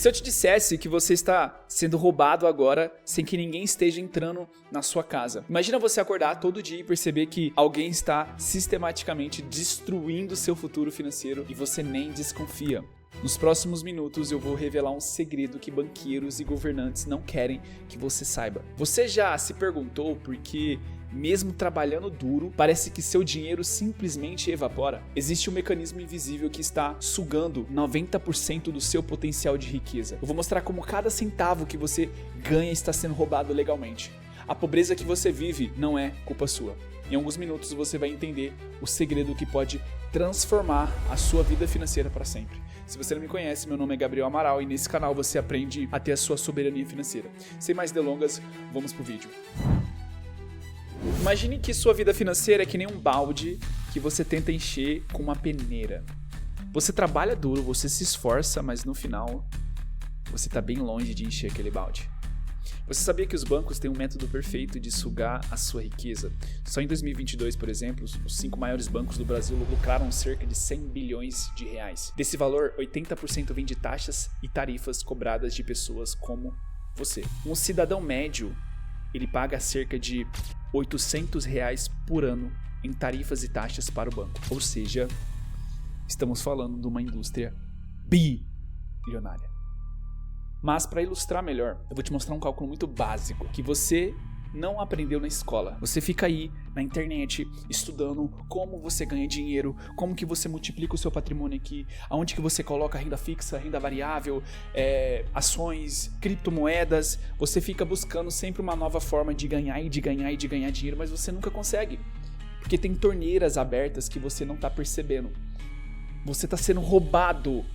se eu te dissesse que você está sendo roubado agora sem que ninguém esteja entrando na sua casa? Imagina você acordar todo dia e perceber que alguém está sistematicamente destruindo seu futuro financeiro e você nem desconfia. Nos próximos minutos eu vou revelar um segredo que banqueiros e governantes não querem que você saiba. Você já se perguntou por que, mesmo trabalhando duro, parece que seu dinheiro simplesmente evapora? Existe um mecanismo invisível que está sugando 90% do seu potencial de riqueza. Eu vou mostrar como cada centavo que você ganha está sendo roubado legalmente. A pobreza que você vive não é culpa sua. Em alguns minutos você vai entender o segredo que pode transformar a sua vida financeira para sempre. Se você não me conhece, meu nome é Gabriel Amaral e nesse canal você aprende a ter a sua soberania financeira. Sem mais delongas, vamos pro vídeo. Imagine que sua vida financeira é que nem um balde que você tenta encher com uma peneira. Você trabalha duro, você se esforça, mas no final você está bem longe de encher aquele balde. Você sabia que os bancos têm um método perfeito de sugar a sua riqueza? Só em 2022, por exemplo, os 5 maiores bancos do Brasil lucraram cerca de 100 bilhões de reais. Desse valor, 80% vem de taxas e tarifas cobradas de pessoas como você. Um cidadão médio, ele paga cerca de R$800 por ano em tarifas e taxas para o banco. Ou seja, estamos falando de uma indústria bilionária. Mas para ilustrar melhor, eu vou te mostrar um cálculo muito básico que você não aprendeu na escola. Você fica aí na internet estudando como você ganha dinheiro, como que você multiplica o seu patrimônio aqui, aonde que você coloca renda fixa, renda variável, ações, criptomoedas. Você fica buscando sempre uma nova forma de ganhar e de ganhar e de ganhar dinheiro, mas você nunca consegue. Porque tem torneiras abertas que você não está percebendo. Você está sendo roubado.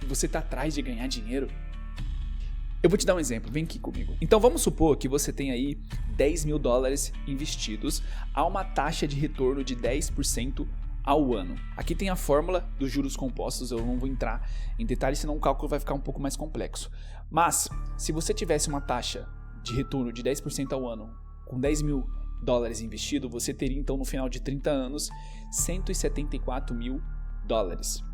Você está atrás de ganhar dinheiro. Eu vou te dar um exemplo, vem aqui comigo. Então vamos supor que você tem aí $10 mil investidos a uma taxa de retorno de 10% ao ano. Aqui tem a fórmula dos juros compostos, eu não vou entrar em detalhes, senão o cálculo vai ficar um pouco mais complexo. Mas, se você tivesse uma taxa de retorno de 10% ao ano, com $10 mil investido, você teria então no final de 30 anos, $174 mil.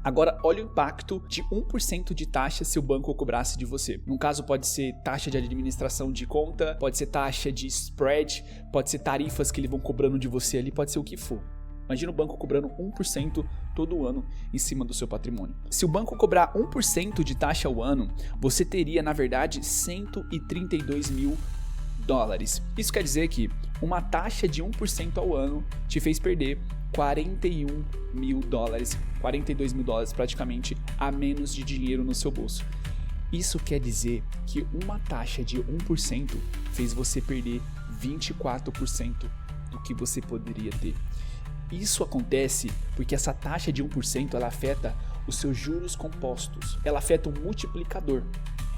Agora, olha o impacto de 1% de taxa se o banco cobrasse de você. No caso, pode ser taxa de administração de conta, pode ser taxa de spread, pode ser tarifas que eles vão cobrando de você ali, pode ser o que for. Imagina o banco cobrando 1% todo ano em cima do seu patrimônio. Se o banco cobrar 1% de taxa ao ano, você teria, na verdade, $132 mil. Isso quer dizer que uma taxa de 1% ao ano te fez perder $41 mil, $42 mil praticamente a menos de dinheiro no seu bolso. Isso quer dizer que uma taxa de 1% fez você perder 24% do que você poderia ter. Isso acontece porque essa taxa de 1% ela afeta os seus juros compostos, ela afeta o multiplicador.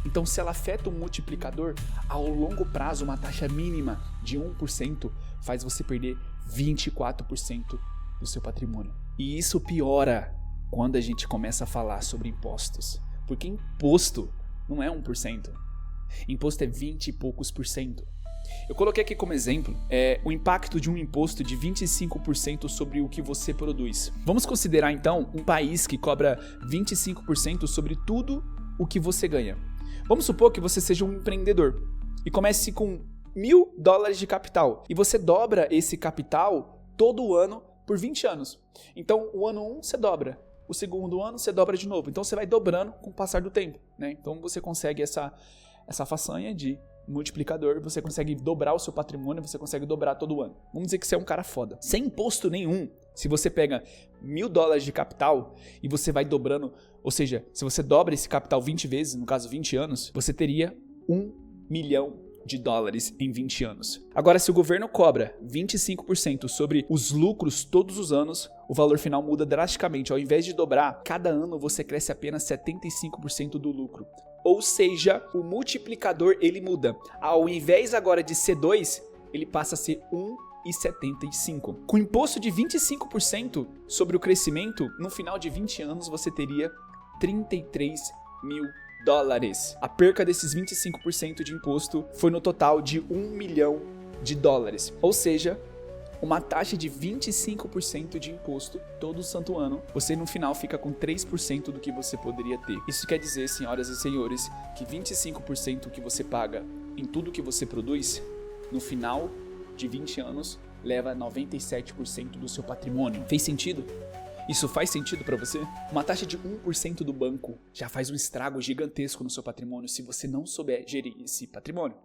Então, se ela afeta o multiplicador, ao longo prazo, uma taxa mínima de 1% faz você perder 24% do seu patrimônio. E isso piora quando a gente começa a falar sobre impostos. Porque imposto não é 1%. Imposto é 20 e poucos por cento. Eu coloquei aqui como exemplo o impacto de um imposto de 25% sobre o que você produz. Vamos considerar então um país que cobra 25% sobre tudo o que você ganha. Vamos supor que você seja um empreendedor e comece com $1.000 de capital e você dobra esse capital todo ano por 20 anos. Então, o ano 1 você dobra, o segundo ano você dobra de novo. Então, você vai dobrando com o passar do tempo, né? Então, você consegue essa façanha de multiplicador, você consegue dobrar o seu patrimônio, você consegue dobrar todo ano. Vamos dizer que você é um cara foda. Sem imposto nenhum, se você pega $1.000 de capital e você vai dobrando, ou seja, se você dobra esse capital 20 vezes, no caso 20 anos, você teria $1 milhão em 20 anos. Agora, se o governo cobra 25% sobre os lucros todos os anos, o valor final muda drasticamente. Ao invés de dobrar, cada ano você cresce apenas 75% do lucro. Ou seja, o multiplicador ele muda. Ao invés agora de ser 2, ele passa a ser 1,75. Com imposto de 25% sobre o crescimento, no final de 20 anos você teria $33 mil. A perca desses 25% de imposto foi no total de $1 milhão. Ou seja, uma taxa de 25% de imposto todo santo ano, você no final fica com 3% do que você poderia ter. Isso quer dizer, senhoras e senhores, que 25% que você paga em tudo que você produz, no final de 20 anos, leva 97% do seu patrimônio. Fez sentido? Isso faz sentido pra você? Uma taxa de 1% do banco já faz um estrago gigantesco no seu patrimônio se você não souber gerir esse patrimônio.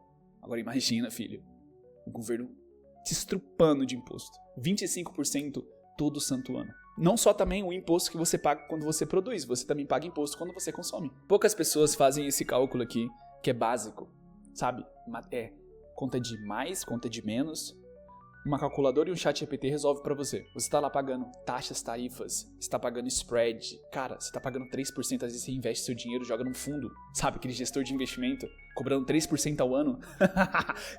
Agora imagina, filho, o governo te estrupando de imposto. 25% todo santo ano. Não só também o imposto que você paga quando você produz, você também paga imposto quando você consome. Poucas pessoas fazem esse cálculo aqui, que é básico, sabe? É conta de mais, conta de menos. Uma calculadora e um chat GPT resolve pra você. Você tá lá pagando taxas, tarifas, você tá pagando spread. Cara, você tá pagando 3%, às vezes você investe seu dinheiro, joga num fundo. Sabe, aquele gestor de investimento, cobrando 3% ao ano.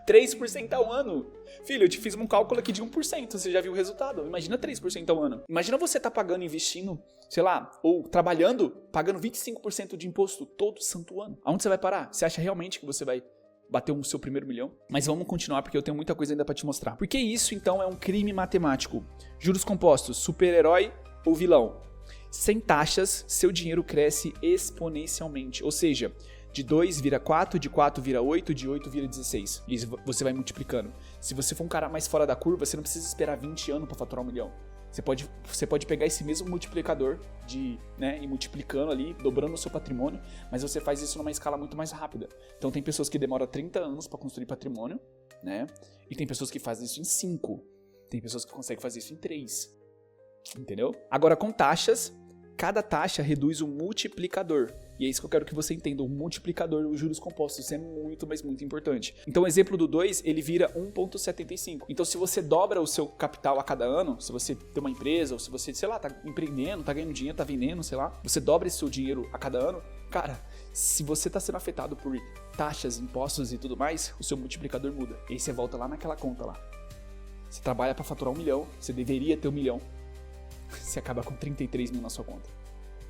3% ao ano! Filho, eu te fiz um cálculo aqui de 1%, você já viu o resultado. Imagina 3% ao ano. Imagina você tá pagando, investindo, sei lá, ou trabalhando, pagando 25% de imposto todo santo ano. Aonde você vai parar? Você acha realmente que você vai bater o seu primeiro milhão? Mas vamos continuar porque eu tenho muita coisa ainda pra te mostrar. Porque isso então é um crime matemático. Juros compostos, super-herói ou vilão? Sem taxas, seu dinheiro cresce exponencialmente. Ou seja, de 2 vira 4, de 4 vira 8, de 8 vira 16. E você vai multiplicando. Se você for um cara mais fora da curva, você não precisa esperar 20 anos pra faturar 1 milhão. Você pode pegar esse mesmo multiplicador e multiplicando ali, dobrando o seu patrimônio, mas você faz isso numa escala muito mais rápida. Então tem pessoas que demoram 30 anos para construir patrimônio, né? E tem pessoas que fazem isso em 5. Tem pessoas que conseguem fazer isso em 3. Entendeu? Agora com taxas, cada taxa reduz o multiplicador. E é isso que eu quero que você entenda, o multiplicador dos juros compostos. Isso é muito, mas muito importante. Então o exemplo do 2, ele vira 1,75. Então se você dobra o seu capital a cada ano, se você tem uma empresa, ou se você, sei lá, tá empreendendo, tá ganhando dinheiro, tá vendendo, sei lá, você dobra esse seu dinheiro a cada ano, cara, se você tá sendo afetado por taxas, impostos e tudo mais, o seu multiplicador muda. E aí você volta lá naquela conta lá. Você trabalha para faturar 1 milhão, você deveria ter 1 milhão. Você acaba com 33 mil na sua conta,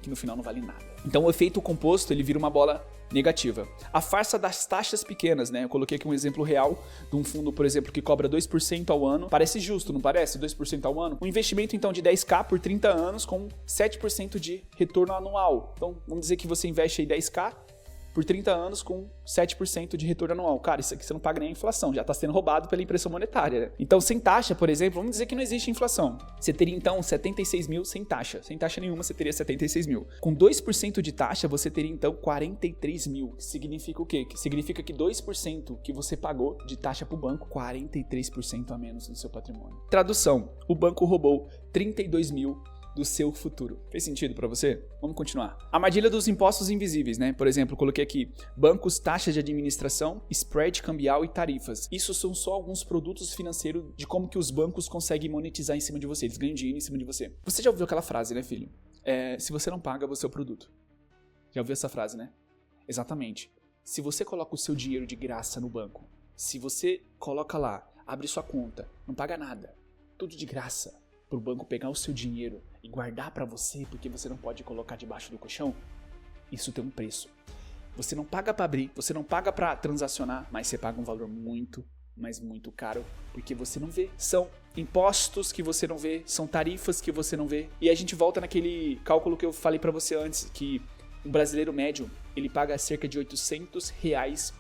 que no final não vale nada. Então o efeito composto, ele vira uma bola negativa. A farsa das taxas pequenas, né? Eu coloquei aqui um exemplo real de um fundo, por exemplo, que cobra 2% ao ano. Parece justo, não parece? 2% ao ano. Um investimento, então, de 10k por 30 anos com 7% de retorno anual. Então, vamos dizer que você investe aí 10k por 30 anos com 7% de retorno anual. Cara, isso aqui você não paga nem a inflação, já está sendo roubado pela impressão monetária. Né? Então, sem taxa, por exemplo, vamos dizer que não existe inflação. Você teria, então, 76 mil sem taxa. Sem taxa nenhuma, você teria 76 mil. Com 2% de taxa, você teria, então, 43 mil. Significa o quê? Significa que 2% que você pagou de taxa para o banco, 43% a menos no seu patrimônio. Tradução. O banco roubou 32 mil do seu futuro. Fez sentido pra você? Vamos continuar. Armadilha dos impostos invisíveis, né? Por exemplo, coloquei aqui bancos, taxas de administração, spread cambial e tarifas. Isso são só alguns produtos financeiros de como que os bancos conseguem monetizar em cima de você. Eles ganham dinheiro em cima de você. Você já ouviu aquela frase, né, filho? Se você não paga, você é o produto. Já ouviu essa frase, né? Exatamente. Se você coloca o seu dinheiro de graça no banco, se você coloca lá, abre sua conta, não paga nada, tudo de graça, pro banco pegar o seu dinheiro e guardar pra você, porque você não pode colocar debaixo do colchão, isso tem um preço. Você não paga pra abrir, você não paga pra transacionar, mas você paga um valor muito, mas muito caro, porque você não vê. São impostos que você não vê, são tarifas que você não vê. E a gente volta naquele cálculo que eu falei pra você antes, que um brasileiro médio, ele paga cerca de R$800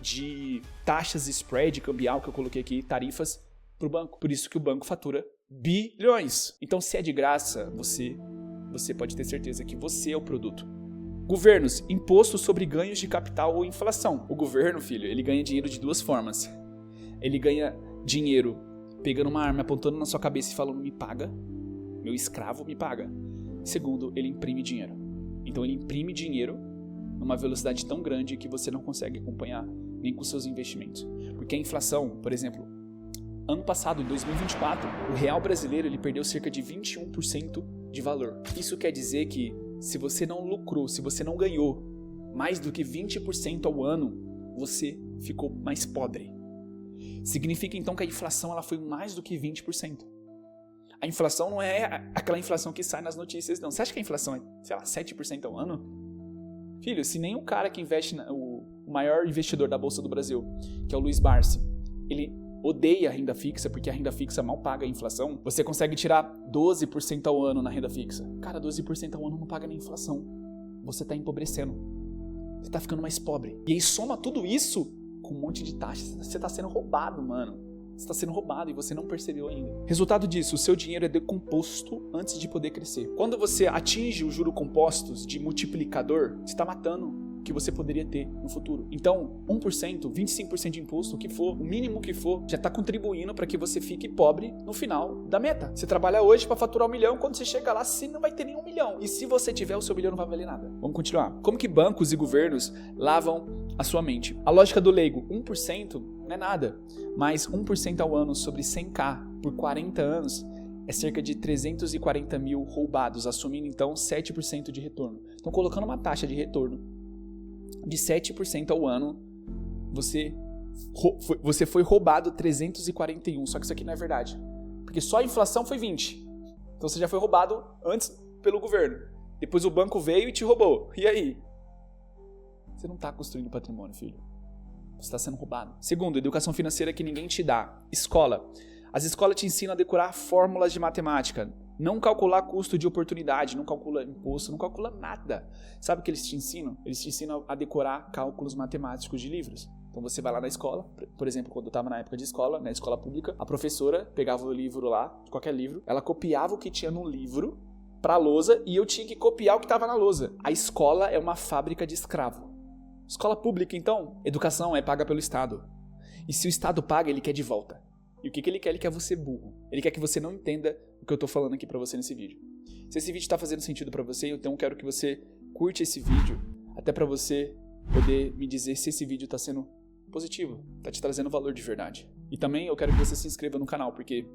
de taxas spread cambial, que eu coloquei aqui, tarifas, pro banco. Por isso que o banco fatura bilhões. Então, se é de graça, você pode ter certeza que você é o produto. Governos, imposto sobre ganhos de capital ou inflação. O governo, filho, ele ganha dinheiro de duas formas. Ele ganha dinheiro pegando uma arma, apontando na sua cabeça e falando, me paga, meu escravo me paga. Segundo, ele imprime dinheiro. Então, ele imprime dinheiro numa velocidade tão grande que você não consegue acompanhar nem com seus investimentos. Porque a inflação, por exemplo, ano passado, em 2024, o real brasileiro ele perdeu cerca de 21% de valor. Isso quer dizer que se você não lucrou, se você não ganhou mais do que 20% ao ano, você ficou mais pobre. Significa então que a inflação ela foi mais do que 20%. A inflação não é aquela inflação que sai nas notícias, não. Você acha que a inflação é, sei lá, 7% ao ano? Filho, se nem o cara que investe, o maior investidor da Bolsa do Brasil, que é o Luiz Barsi, ele odeia a renda fixa, porque a renda fixa mal paga a inflação, você consegue tirar 12% ao ano na renda fixa. Cara, 12% ao ano não paga nem inflação. Você tá empobrecendo. Você tá ficando mais pobre. E aí soma tudo isso com um monte de taxas. Você tá sendo roubado, mano. Você está sendo roubado e você não percebeu ainda. Resultado disso, o seu dinheiro é decomposto antes de poder crescer. Quando você atinge os juros compostos de multiplicador, você está matando o que você poderia ter no futuro. Então, 1%, 25% de imposto, o que for, o mínimo que for, já está contribuindo para que você fique pobre no final da meta. Você trabalha hoje para faturar 1 milhão, quando você chega lá, você não vai ter nem 1 milhão. E se você tiver, o seu milhão não vai valer nada. Vamos continuar. Como que bancos e governos lavam a sua mente? A lógica do leigo, 1% não é nada, mas 1% ao ano sobre 100k por 40 anos é cerca de 340 mil roubados, assumindo então 7% de retorno. Então, colocando uma taxa de retorno de 7% ao ano, você foi roubado 341, só que isso aqui não é verdade, porque só a inflação foi 20, então você já foi roubado antes pelo governo, depois o banco veio e te roubou, e aí? Você não está construindo patrimônio, filho. Você está sendo roubado. Segundo, educação financeira que ninguém te dá. Escola. As escolas te ensinam a decorar fórmulas de matemática, não calcular custo de oportunidade, não calcula imposto, não calcula nada. Sabe o que eles te ensinam? Eles te ensinam a decorar cálculos matemáticos de livros. Então você vai lá na escola, por exemplo, quando eu estava na época de escola, na escola pública, a professora pegava o livro lá, qualquer livro, ela copiava o que tinha no livro para a lousa e eu tinha que copiar o que estava na lousa. A escola é uma fábrica de escravo. Escola pública, então, educação é paga pelo Estado. E se o Estado paga, ele quer de volta. E o que ele quer? Ele quer você burro. Ele quer que você não entenda o que eu tô falando aqui pra você nesse vídeo. Se esse vídeo tá fazendo sentido pra você, então eu quero que você curte esse vídeo, até pra você poder me dizer se esse vídeo tá sendo positivo, tá te trazendo valor de verdade. E também eu quero que você se inscreva no canal, porque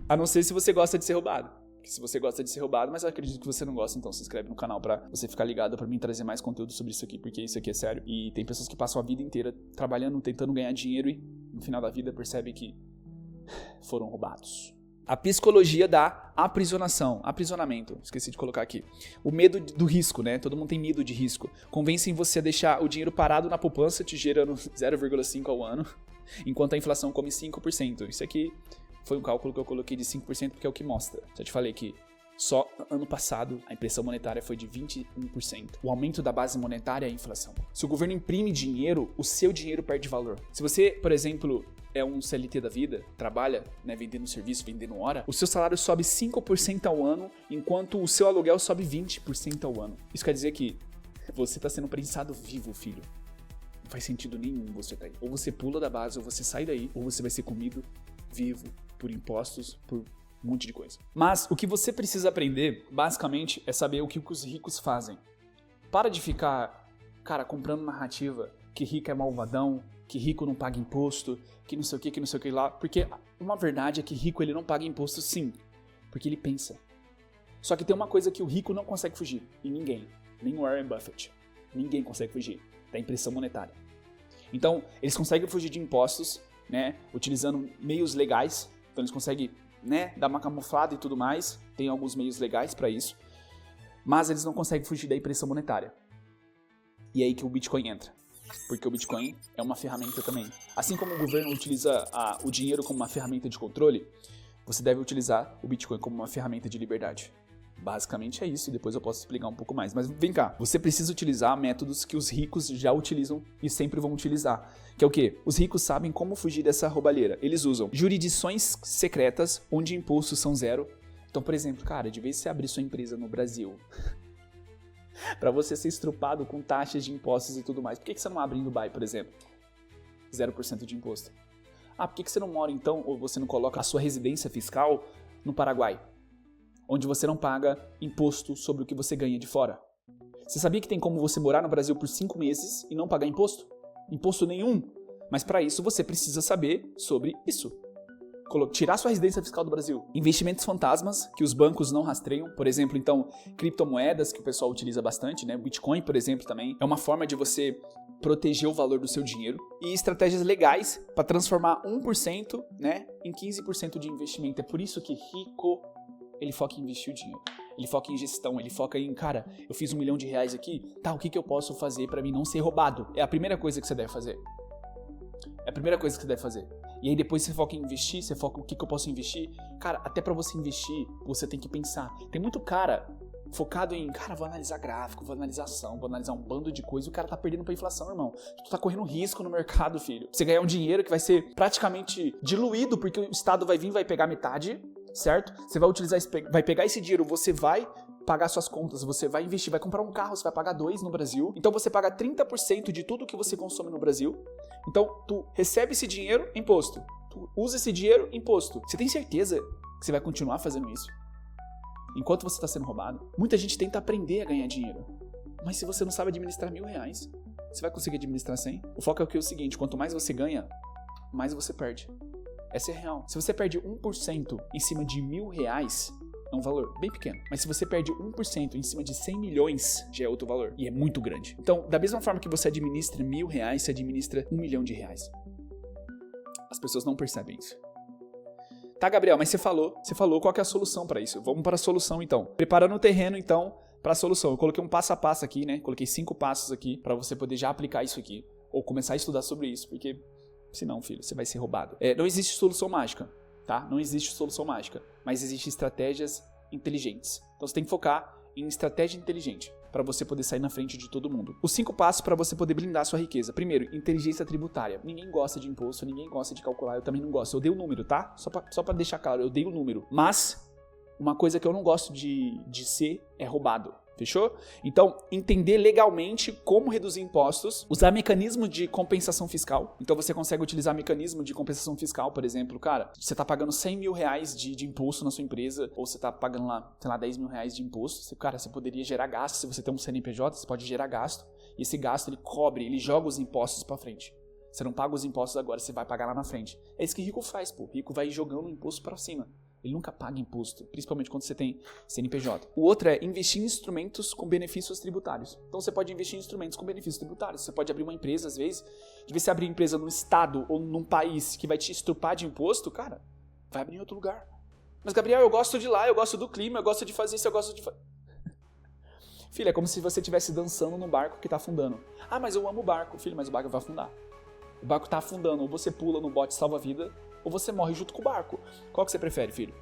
a não ser se você gosta de ser roubado. Porque se você gosta de ser roubado, mas eu acredito que você não gosta, então se inscreve no canal pra você ficar ligado, pra mim trazer mais conteúdo sobre isso aqui, porque isso aqui é sério. E tem pessoas que passam a vida inteira trabalhando, tentando ganhar dinheiro e no final da vida percebem que foram roubados. A psicologia da aprisionamento, esqueci de colocar aqui. O medo do risco, né? Todo mundo tem medo de risco. Convencem você a deixar o dinheiro parado na poupança, te gerando 0,5% ao ano, enquanto a inflação come 5%. Isso aqui foi um cálculo que eu coloquei de 5% porque é o que mostra. Já te falei que só ano passado a impressão monetária foi de 21%. O aumento da base monetária é a inflação. Se o governo imprime dinheiro, o seu dinheiro perde valor. Se você, por exemplo, é um CLT da vida, trabalha, né, vendendo serviço, vendendo hora, o seu salário sobe 5% ao ano, enquanto o seu aluguel sobe 20% ao ano. Isso quer dizer que você está sendo prensado vivo, filho. Não faz sentido nenhum você tá aí. Ou você pula da base, ou você sai daí, ou você vai ser comido vivo por impostos, por um monte de coisa. Mas o que você precisa aprender, basicamente, é saber o que os ricos fazem. Para de ficar, cara, comprando narrativa que rico é malvadão, que rico não paga imposto, que não sei o que lá. Porque uma verdade é que rico ele não paga imposto sim, porque ele pensa. Só que tem uma coisa que o rico não consegue fugir, e ninguém, nem o Warren Buffett, ninguém consegue fugir, da impressão monetária. Então, eles conseguem fugir de impostos, né, utilizando meios legais, então eles conseguem, né, dar uma camuflada e tudo mais, tem alguns meios legais para isso, mas eles não conseguem fugir da impressão monetária. E é aí que o Bitcoin entra. Porque o Bitcoin é uma ferramenta também. Assim como o governo utiliza o dinheiro como uma ferramenta de controle, você deve utilizar o Bitcoin como uma ferramenta de liberdade. Basicamente é isso, e depois eu posso explicar um pouco mais. Mas vem cá, você precisa utilizar métodos que os ricos já utilizam e sempre vão utilizar. Que é o quê? Os ricos sabem como fugir dessa roubalheira. Eles usam jurisdições secretas, onde impostos são zero. Então, por exemplo, cara, de vez em você abrir sua empresa no Brasil, para você ser estrupado com taxas de impostos e tudo mais, por que você não abre em Dubai, por exemplo? 0% de imposto. Ah, por que você não mora então, ou você não coloca a sua residência fiscal no Paraguai? Onde você não paga imposto sobre o que você ganha de fora. Você sabia que tem como você morar no Brasil por 5 meses e não pagar imposto? Imposto nenhum. Mas para isso você precisa saber sobre isso. Tirar sua residência fiscal do Brasil. Investimentos fantasmas que os bancos não rastreiam. Por exemplo, então, criptomoedas que o pessoal utiliza bastante, né? Bitcoin, por exemplo, também. É uma forma de você proteger o valor do seu dinheiro. E estratégias legais para transformar 1%, né, em 15% de investimento. É por isso que rico, ele foca em investir o dinheiro. Ele foca em gestão, ele foca em, cara, eu fiz R$1 milhão aqui, tá, o que eu posso fazer para mim não ser roubado? É a primeira coisa que você deve fazer. É a primeira coisa que você deve fazer. E aí depois você foca em investir, você foca o que eu posso investir. Cara, até pra você investir, você tem que pensar. Tem muito cara focado em, cara, vou analisar gráfico, vou analisar ação, vou analisar um bando de coisa e o cara tá perdendo pra inflação, irmão. Tu tá correndo risco no mercado, filho. Você ganhar um dinheiro que vai ser praticamente diluído porque o Estado vai vir e vai pegar metade, certo? Você vai pegar esse dinheiro, você vai pagar suas contas, você vai investir, vai comprar um carro, você vai pagar 2 no Brasil. Então você paga 30% de tudo que você consome no Brasil. Então tu recebe esse dinheiro, imposto. Tu usa esse dinheiro, imposto. Você tem certeza que você vai continuar fazendo isso? Enquanto você está sendo roubado? Muita gente tenta aprender a ganhar dinheiro. Mas se você não sabe administrar R$1.000, você vai conseguir administrar 100? O foco é o seguinte, quanto mais você ganha, mais você perde. Essa é real. Se você perde 1% em cima de R$1.000, é um valor bem pequeno. Mas se você perde 1% em cima de 100 milhões, já é outro valor. E é muito grande. Então, da mesma forma que você administra R$1.000, você administra R$1 milhão. As pessoas não percebem isso. Tá, Gabriel, mas você falou qual que é a solução para isso. Vamos para a solução, então. Preparando o terreno, então, para a solução. Eu coloquei um passo a passo aqui, né? Coloquei 5 passos aqui para você poder já aplicar isso aqui. Ou começar a estudar sobre isso, porque senão, filho, você vai ser roubado. Não existe solução mágica, tá? Não existe solução mágica, mas existem estratégias inteligentes. Então você tem que focar em estratégia inteligente para você poder sair na frente de todo mundo. Os 5 passos para você poder blindar a sua riqueza. Primeiro, inteligência tributária. Ninguém gosta de imposto, ninguém gosta de calcular, eu também não gosto. Eu dei o número, tá? Só para deixar claro, eu dei o número. Mas uma coisa que eu não gosto de ser é roubado. Fechou? Então, entender legalmente como reduzir impostos, usar mecanismo de compensação fiscal. Então, você consegue utilizar mecanismo de compensação fiscal, por exemplo, cara, você tá pagando R$100 mil de imposto na sua empresa, ou você tá pagando lá, sei lá, R$10 mil de imposto. Cara, você poderia gerar gasto. Se você tem um CNPJ, você pode gerar gasto. E esse gasto, ele joga os impostos pra frente. Você não paga os impostos agora, você vai pagar lá na frente. É isso que rico faz, pô. Rico vai jogando o imposto pra cima. Ele nunca paga imposto, principalmente quando você tem CNPJ. O outro é investir em instrumentos com benefícios tributários. Então você pode investir em instrumentos com benefícios tributários. Você pode abrir uma empresa, às vezes, de vez você abrir empresa num estado ou num país que vai te estrupar de imposto, cara, vai abrir em outro lugar. Mas, Gabriel, eu gosto de lá, eu gosto do clima, eu gosto de fazer isso, eu gosto de... Filho, é como se você estivesse dançando num barco que tá afundando. Ah, mas eu amo o barco. Filho, mas o barco vai afundar. O barco tá afundando, ou você pula no bote salva-vida, ou você morre junto com o barco. Qual que você prefere, filho?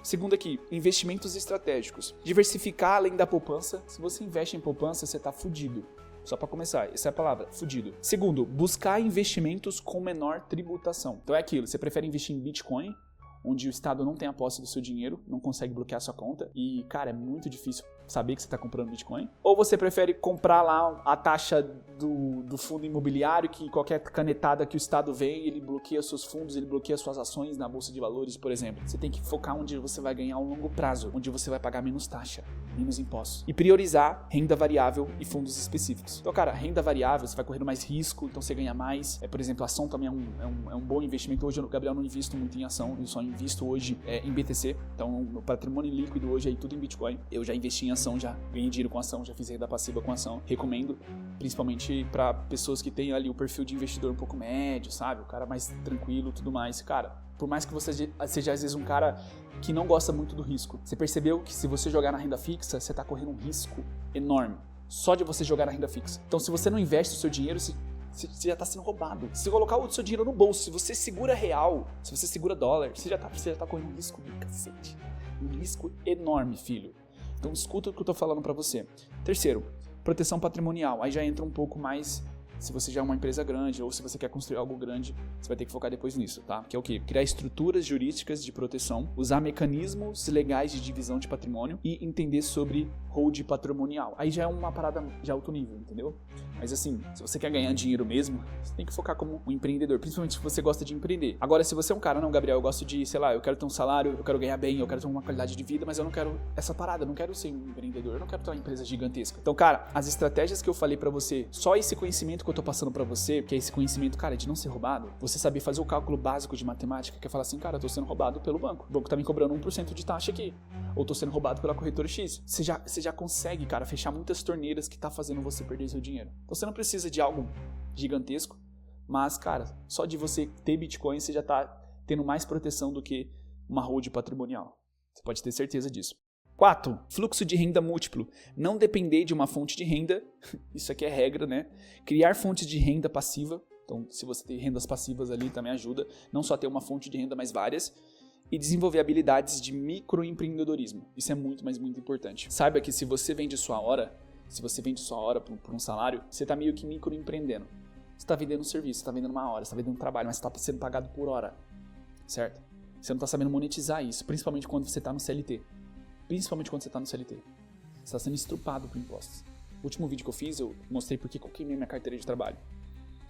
Segundo aqui, investimentos estratégicos. Diversificar além da poupança. Se você investe em poupança, você tá fudido. Só para começar, essa é a palavra, fudido. Segundo, buscar investimentos com menor tributação. Então é aquilo, você prefere investir em Bitcoin, onde o Estado não tem a posse do seu dinheiro, não consegue bloquear sua conta, e, cara, é muito difícil saber que você está comprando Bitcoin. Ou você prefere comprar lá a taxa do fundo imobiliário, que qualquer canetada que o Estado vem, ele bloqueia seus fundos, ele bloqueia suas ações na Bolsa de Valores, por exemplo. Você tem que focar onde você vai ganhar a longo prazo, onde você vai pagar menos taxa, menos impostos. E priorizar renda variável e fundos específicos. Então, cara, renda variável, você vai correndo mais risco, então você ganha mais. Por exemplo, ação também é um bom investimento. Hoje, eu, Gabriel, não invisto muito em ação, eu só invisto hoje em BTC. Então, meu patrimônio líquido hoje é tudo em Bitcoin. Eu já investi em ação, já ganhei dinheiro com ação, já fiz renda passiva com ação. Recomendo, principalmente para pessoas que têm ali o perfil de investidor um pouco médio, sabe? O cara mais tranquilo e tudo mais. Cara, por mais que você seja às vezes um cara que não gosta muito do risco, você percebeu que se você jogar na renda fixa, você está correndo um risco enorme. Só de você jogar na renda fixa. Então, se você não investe o seu dinheiro, você já está sendo roubado. Se você colocar o seu dinheiro no bolso, se você segura real, se você segura dólar, você já tá correndo um risco do cacete. Um risco enorme, filho. Então escuta o que eu tô falando pra você. Terceiro, proteção patrimonial. Aí já entra um pouco mais, se você já é uma empresa grande ou se você quer construir algo grande, você vai ter que focar depois nisso, tá? Que é o quê? Criar estruturas jurídicas de proteção, usar mecanismos legais de divisão de patrimônio e entender sobre hold patrimonial. Aí já é uma parada de alto nível, entendeu? Mas assim, se você quer ganhar dinheiro mesmo, você tem que focar como um empreendedor, principalmente se você gosta de empreender. Agora, se você é um cara, não, Gabriel, eu gosto de, sei lá, eu quero ter um salário, eu quero ganhar bem, eu quero ter uma qualidade de vida, mas eu não quero essa parada, eu não quero ser um empreendedor, eu não quero ter uma empresa gigantesca. Então, cara, as estratégias que eu falei pra você, só esse conhecimento que eu tô passando pra você, que é esse conhecimento, cara, de não ser roubado, você saber fazer o cálculo básico de matemática, que é falar assim, cara, eu tô sendo roubado pelo banco. O banco tá me cobrando 1% de taxa aqui. Ou tô sendo roubado pela corretora X. Você já consegue, cara, fechar muitas torneiras que tá fazendo você perder seu dinheiro. Então você não precisa de algo gigantesco, mas, cara, só de você ter Bitcoin, você já tá tendo mais proteção do que uma hold patrimonial. Você pode ter certeza disso. 4. Fluxo de renda múltiplo. Não depender de uma fonte de renda. Isso aqui é regra, né? Criar fontes de renda passiva. Então, se você tem rendas passivas ali, também ajuda. Não só ter uma fonte de renda, mas várias. E desenvolver habilidades de microempreendedorismo. Isso é muito, mas muito importante. Saiba que se você vende sua hora por um salário, você está meio que microempreendendo. Você está vendendo um serviço, você está vendendo uma hora, você está vendendo um trabalho, mas você está sendo pagado por hora. Certo? Você não está sabendo monetizar isso, principalmente quando você está no CLT. Você está sendo estrupado por impostos. O último vídeo que eu fiz, eu mostrei porque eu queimei minha carteira de trabalho.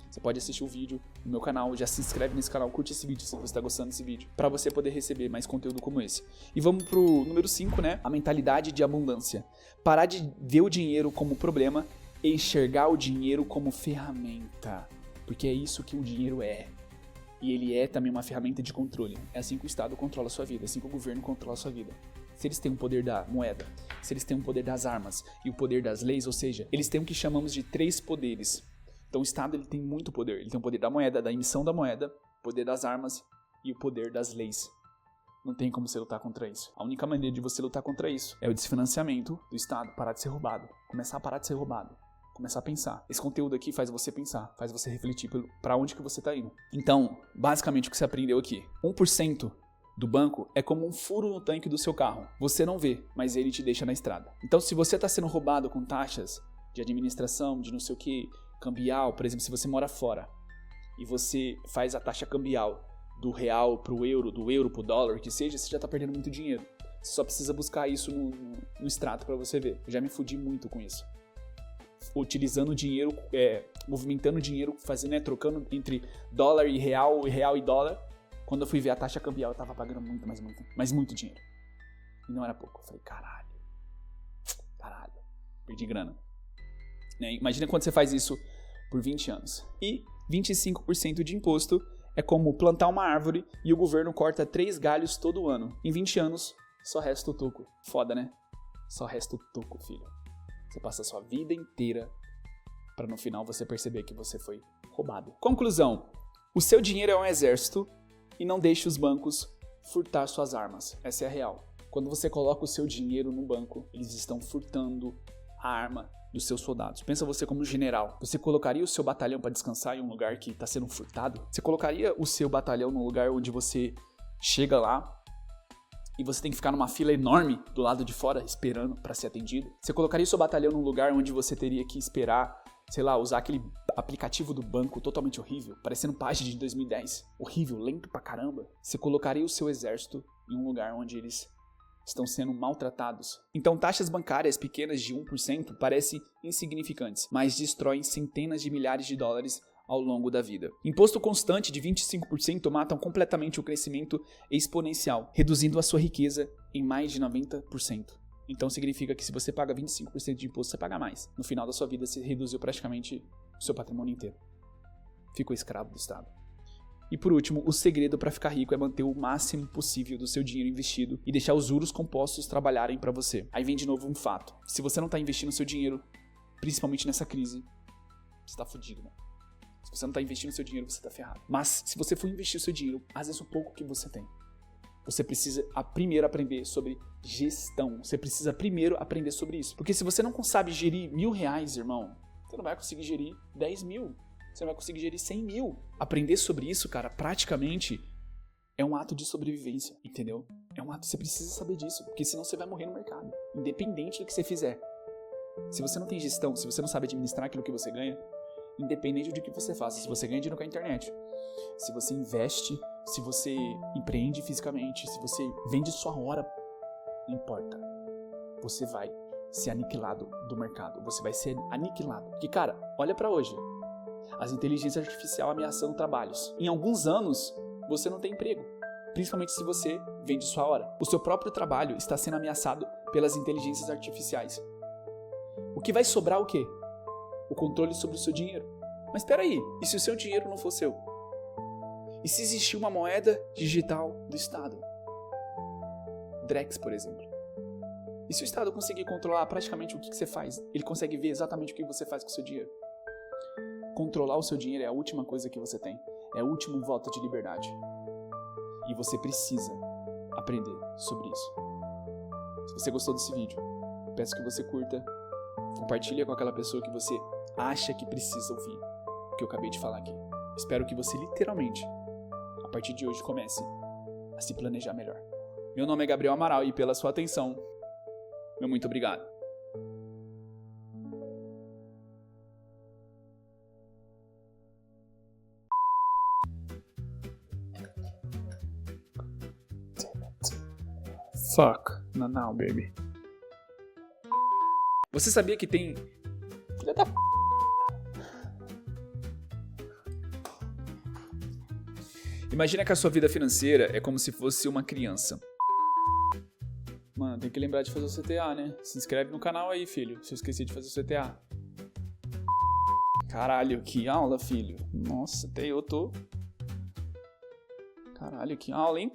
Você pode assistir o vídeo no meu canal, já se inscreve nesse canal, curte esse vídeo se você está gostando desse vídeo, para você poder receber mais conteúdo como esse. E vamos pro número 5, né? A mentalidade de abundância. Parar de ver o dinheiro como problema e enxergar o dinheiro como ferramenta. Porque é isso que o dinheiro é. E ele é também uma ferramenta de controle. É assim que o Estado controla a sua vida, é assim que o governo controla a sua vida. Se eles têm o poder da moeda, se eles têm o poder das armas e o poder das leis, ou seja, eles têm o que chamamos de 3 poderes. Então o Estado ele tem muito poder. Ele tem o poder da moeda, da emissão da moeda, o poder das armas e o poder das leis. Não tem como você lutar contra isso. A única maneira de você lutar contra isso é o desfinanciamento do Estado, parar de ser roubado, começar a parar de ser roubado, começar a pensar. Esse conteúdo aqui faz você pensar, faz você refletir para onde que você está indo. Então, basicamente o que você aprendeu aqui, 1% do banco é como um furo no tanque do seu carro. Você não vê, mas ele te deixa na estrada. Então, se você está sendo roubado com taxas de administração, de não sei o que, cambial, por exemplo, se você mora fora e você faz a taxa cambial do real pro euro, do euro pro dólar, que seja, você já tá perdendo muito dinheiro. Você só precisa buscar isso no extrato para você ver. Eu já me fudi muito com isso. Utilizando dinheiro, movimentando dinheiro, fazendo, trocando entre dólar e real e dólar. Quando eu fui ver a taxa cambial, eu tava pagando muito dinheiro. E não era pouco. Eu falei, caralho, perdi grana. Imagina quando você faz isso por 20 anos. E 25% de imposto é como plantar uma árvore e o governo corta 3 galhos todo ano. Em 20 anos, só resta o toco. Foda, né? Só resta o toco, filho. Você passa a sua vida inteira para no final você perceber que você foi roubado. Conclusão. O seu dinheiro é um exército e não deixe os bancos furtar suas armas. Essa é a real. Quando você coloca o seu dinheiro no banco, eles estão furtando a arma dos seus soldados. Pensa você como general. Você colocaria o seu batalhão para descansar em um lugar que está sendo furtado? Você colocaria o seu batalhão num lugar onde você chega lá e você tem que ficar numa fila enorme do lado de fora esperando para ser atendido? Você colocaria o seu batalhão num lugar onde você teria que esperar, sei lá, usar aquele aplicativo do banco totalmente horrível, parecendo página de 2010, horrível, lento pra caramba? Você colocaria o seu exército em um lugar onde eles estão sendo maltratados? Então taxas bancárias pequenas de 1% parecem insignificantes, mas destroem centenas de milhares de dólares ao longo da vida. Imposto constante de 25% matam completamente o crescimento exponencial, reduzindo a sua riqueza em mais de 90%. Então significa que se você paga 25% de imposto, você paga mais. No final da sua vida, você reduziu praticamente o seu patrimônio inteiro. Ficou escravo do Estado. E por último, o segredo para ficar rico é manter o máximo possível do seu dinheiro investido e deixar os juros compostos trabalharem para você. Aí vem de novo um fato. Se você não está investindo seu dinheiro, principalmente nessa crise, você está fudido, mano. Se você não está investindo seu dinheiro, você está ferrado. Mas se você for investir o seu dinheiro, às vezes o pouco que você tem, você precisa primeiro aprender sobre gestão. Você precisa primeiro aprender sobre isso. Porque se você não sabe gerir R$1.000, irmão, você não vai conseguir gerir 10 mil. Você não vai conseguir gerir 100 mil. Aprender sobre isso, cara, praticamente é um ato de sobrevivência, entendeu? É um ato, você precisa saber disso, porque senão você vai morrer no mercado, independente do que você fizer. Se você não tem gestão, se você não sabe administrar aquilo que você ganha, independente do que você faça, se você ganha dinheiro com a internet, se você investe, se você empreende fisicamente, se você vende sua hora, não importa. Você vai ser aniquilado do mercado, você vai ser aniquilado. Porque, cara, olha pra hoje. As inteligências artificiais ameaçando trabalhos. Em alguns anos, você não tem emprego. Principalmente se você vende sua hora. O seu próprio trabalho está sendo ameaçado pelas inteligências artificiais. O que vai sobrar o quê? O controle sobre o seu dinheiro. Mas espera aí, e se o seu dinheiro não for seu? E se existir uma moeda digital do Estado? Drex, por exemplo. E se o Estado conseguir controlar praticamente o que você faz? Ele consegue ver exatamente o que você faz com o seu dinheiro. Controlar o seu dinheiro é a última coisa que você tem. É o último voto de liberdade. E você precisa aprender sobre isso. Se você gostou desse vídeo, peço que você curta, compartilhe com aquela pessoa que você acha que precisa ouvir o que eu acabei de falar aqui. Espero que você literalmente, a partir de hoje, comece a se planejar melhor. Meu nome é Gabriel Amaral e pela sua atenção, meu muito obrigado. Fuck. Não, baby. Você sabia que tem... Filha da p... Imagina que a sua vida financeira é como se fosse uma criança. Mano, tem que lembrar de fazer o CTA, né? Se inscreve no canal aí, filho, se eu esqueci de fazer o CTA. Caralho, que aula, filho. Nossa, até eu tô... Caralho, que aula, hein?